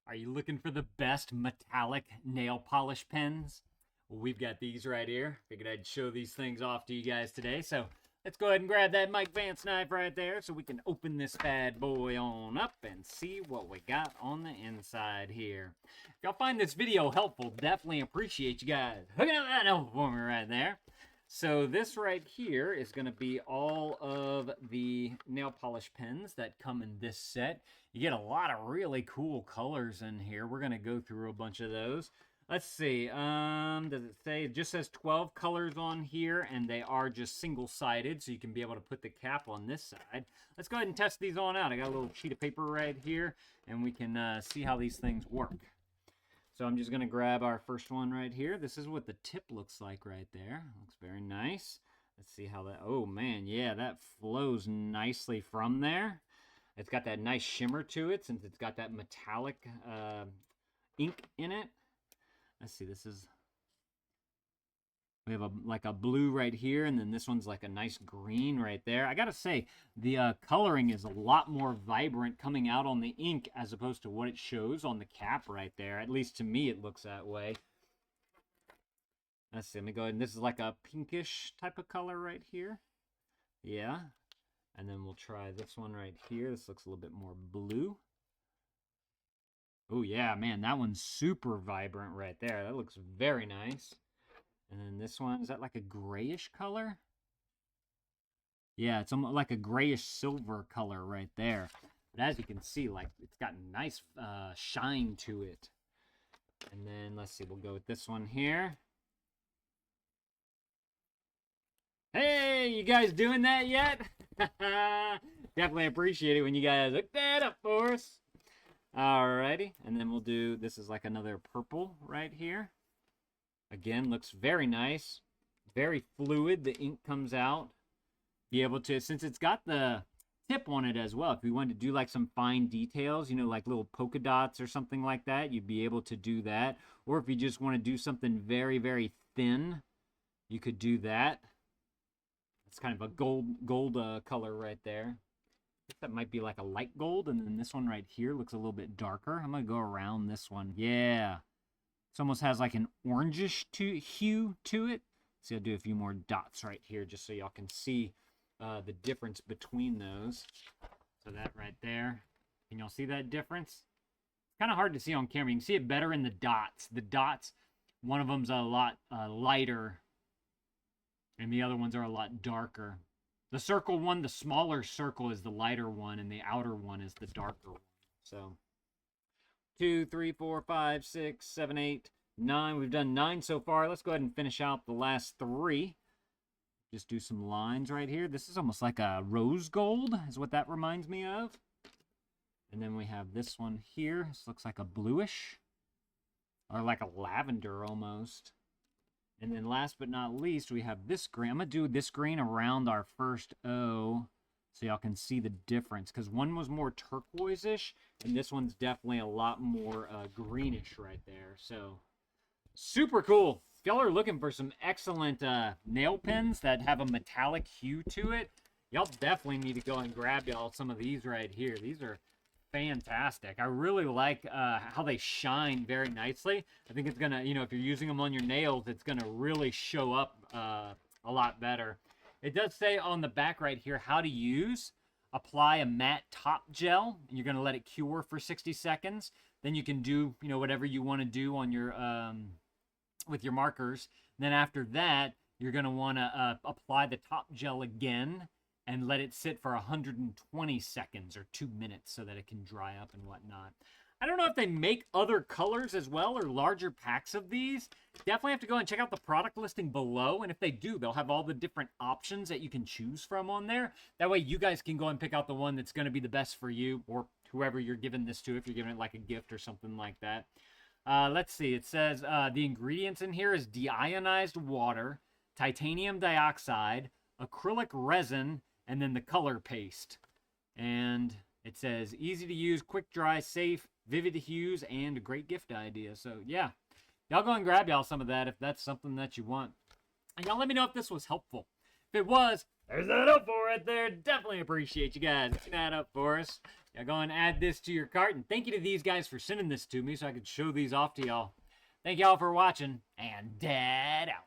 Are you looking for the best metallic nail polish pens? Well, we've got these right here. Figured I'd show these things off to you guys today. So let's go ahead and grab that Mike Vance knife right there so we can open this bad boy on up and see what we got on the inside here. If y'all find this video helpful, definitely appreciate you guys hooking up that help for me right there. So this right here is going to be all of the nail polish pens that come in this set. You get a lot of really cool colors in here. We're going to go through a bunch of those. Let's see. Does it say? It just says 12 colors on here, and they are just single-sided, so you can be able to put the cap on this side. Let's go ahead and test these on out. I got a little sheet of paper right here, and we can see how these things work. So I'm just going to grab our first one right here. This is what the tip looks like right there. Looks very nice. Let's see how that... Oh, man, yeah, that flows nicely from there. It's got that nice shimmer to it since it's got that metallic ink in it. Let's see, this is... We have like a blue right here, and then this one's like a nice green right there. I gotta say, the coloring is a lot more vibrant coming out on the ink as opposed to what it shows on the cap right there. At least to me, it looks that way. Let's see, let me go ahead. And this is like a pinkish type of color right here. Yeah. And then we'll try this one right here. This looks a little bit more blue. Oh, yeah, man, that one's super vibrant right there. That looks very nice. And then this one, is that like a grayish color? Yeah, it's almost like a grayish silver color right there. But as you can see, like, it's got nice shine to it. And then, let's see, we'll go with this one here. Hey, you guys doing that yet? Definitely appreciate it when you guys hook that up for us. Alrighty, and then we'll do, this is like another purple right here. Again, looks very nice, very fluid. The ink comes out. Be able to, since it's got the tip on it as well, if you wanted to do like some fine details, you know, like little polka dots or something like that, you'd be able to do that. Or if you just want to do something very, very thin, you could do that. It's kind of a gold color right there. I think that might be like a light gold, and then this one right here looks a little bit darker. I'm going to go around this one. Yeah. It almost has like an orangish hue to it. So I'll do a few more dots right here just so y'all can see the difference between those. So that right there. Can y'all see that difference? It's kind of hard to see on camera. You can see it better in the dots. The dots, one of them's a lot lighter, and the other ones are a lot darker. The circle one, the smaller circle is the lighter one, and the outer one is the darker one. So 2, 3, 4, 5, 6, 7, 8, 9. We've done 9 so far. Let's go ahead and finish out the last 3. Just do some lines right here. This is almost like a rose gold is what that reminds me of. And then we have this one here. This looks like a bluish or like a lavender almost. And then last but not least, we have this green. I'm going to do this green around our first O so y'all can see the difference. Because one was more turquoise-ish, and this one's definitely a lot more greenish right there. So, super cool. If y'all are looking for some excellent nail pens that have a metallic hue to it, y'all definitely need to go and grab y'all some of these right here. These are fantastic. I really like how they shine very nicely. I think it's gonna, you know, if you're using them on your nails, it's gonna really show up a lot better. It does say on the back right here how to use. Apply a matte top gel. And you're gonna let it cure for 60 seconds. Then you can do, you know, whatever you want to do on your with your markers. And then after that, you're gonna want to apply the top gel again and let it sit for 120 seconds or 2 minutes so that it can dry up and whatnot. I don't know if they make other colors as well or larger packs of these. Definitely have to go and check out the product listing below. And if they do, they'll have all the different options that you can choose from on there. That way you guys can go and pick out the one that's going to be the best for you or whoever you're giving this to, if you're giving it like a gift or something like that. Let's see. It says the ingredients in here is deionized water, titanium dioxide, acrylic resin, and then the color paste. And it says easy to use, quick dry, safe, vivid hues, and a great gift idea. So yeah, y'all go and grab y'all some of that if that's something that you want. And y'all let me know if this was helpful. If it was, there's that up for right there. Definitely appreciate you guys picking that up for us. Yeah, go and add this to your cart. And thank you to these guys for sending this to me so I could show these off to y'all. Thank y'all for watching, and Dad out.